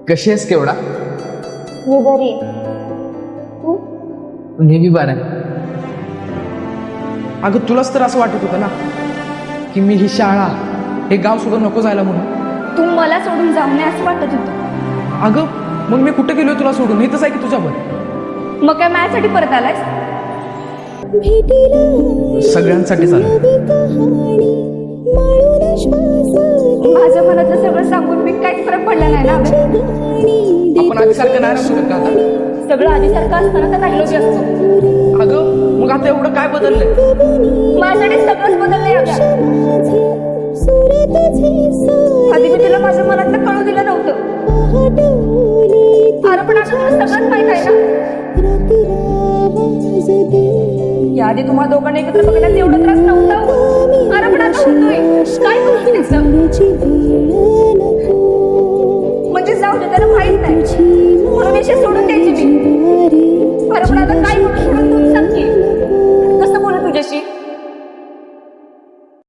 कशी आहेस केवढा? मी बरी आहे. तू? मी बी बरा आहे. अगं तुलाच तर असं वाटत होतं ना की मी ही शाळा हे गाव सोडून नको जायला म्हणून. तू मला सोडून जाऊ नये असं वाटत होतं. अगं मग मी कुठे गेलोय तुला सोडून? इथंच आहे की तुझ्यावर. मग काय माझ्यासाठी परत आलायस? सगळ्यांसाठी झालं. माझ्या मनातलं सगळं सांगून मी काहीच फरक पडला नाही ना अबे. आपण आधीसारखं नाही राहू शकत का आता? सगळं आधीसारखं असताना तर राहिलो बी असतो. अगं मग आता एवढं काय बदललंय? माझ्यासाठी सगळंच बदललंय अगं. आधी मी तुला माझ्या मनातलं कळू दिलं नव्हतं. अरे पण आता तुला सगळंच माहित आहे ना. याआधी तुम्हाला दोघांना एकत्र बघण्यात एवढा त्रास नव्हता. अरे पण आता होतोय. काय करू त्याचं? म्हणजे जाऊ दे, त्याला माहित नाही म्हणून विषय सोडून द्यायची मी.